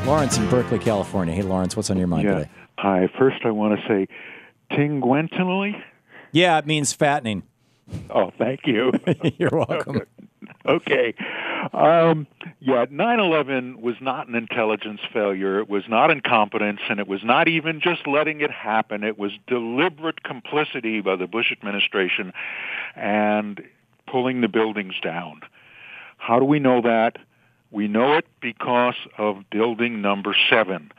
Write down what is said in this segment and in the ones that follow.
Lawrence in Berkeley, California. Hey, Lawrence, what's on your mind today? Hi. First, I want to say tinguentinally. Yeah, it means fattening. Oh, thank you. You're welcome. Okay. 9/11 was not an intelligence failure. It was not incompetence, and it was not even just letting it happen. It was deliberate complicity by the Bush administration and pulling the buildings down. How do we know that? We know it because of building number 7,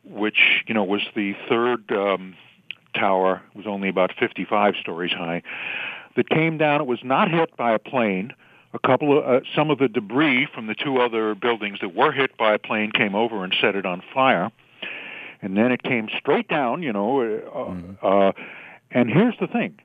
which, was the third tower. It was only about 55 stories high. That came down. It was not hit by a plane. Some of the debris from the 2 other buildings that were hit by a plane came over and set it on fire. And then it came straight down, and here's the thing.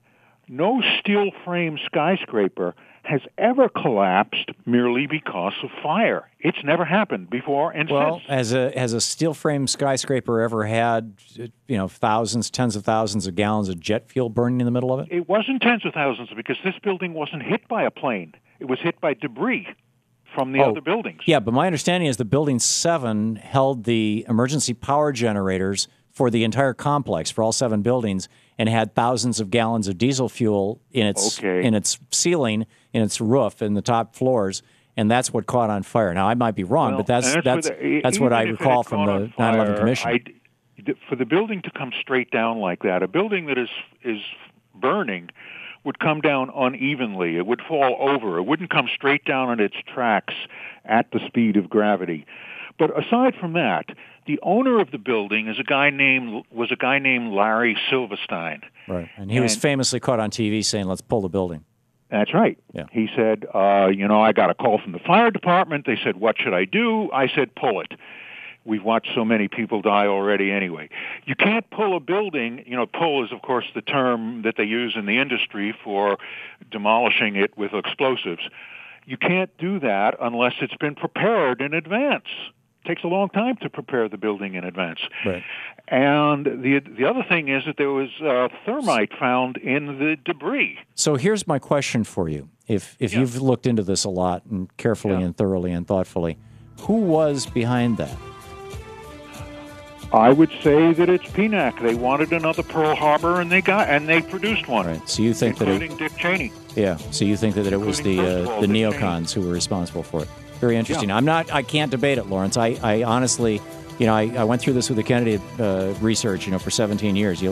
No steel frame skyscraper has ever collapsed merely because of fire. It's never happened before and well, since. Has a steel frame skyscraper ever had, thousands, tens of thousands of gallons of jet fuel burning in the middle of it? It wasn't tens of thousands because this building wasn't hit by a plane. It was hit by debris from the other buildings. Yeah, but my understanding is that Building 7 held the emergency power generators for the entire complex, for all 7 buildings, and had thousands of gallons of diesel fuel in its ceiling, in its roof, in the top floors, and that's what caught on fire. Now, I might be wrong, but that's what I recall from the 9/11 Commission. For the building to come straight down like that, a building that is burning would come down unevenly. It would fall over. It wouldn't come straight down on its tracks at the speed of gravity. But aside from that, the owner of the building was a guy named Larry Silverstein. Right, and he was famously caught on TV saying, "Let's pull the building." That's right. Yeah. He said, I got a call from the fire department. They said, "What should I do?" I said, "Pull it." We've watched so many people die already anyway. You can't pull a building. Pull is, of course, the term that they use in the industry for demolishing it with explosives. You can't do that unless it's been prepared in advance. It takes a long time to prepare the building in advance. Right. And the other thing is that there was thermite found in the debris. So here's my question for you. If you've looked into this a lot and carefully and thoroughly and thoughtfully, who was behind that? I would say that it's PNAC. They wanted another Pearl Harbor, and they produced one. Right. So you think including Dick Cheney. Yeah. So you think that it was the neocons who were responsible for it? Very interesting. Yeah. I can't debate it, Lawrence. I honestly, I went through this with the Kennedy research, for 17 years.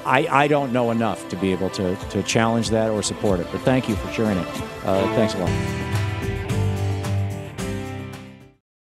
I don't know enough to be able to challenge that or support it. But thank you for sharing it. Thanks a lot.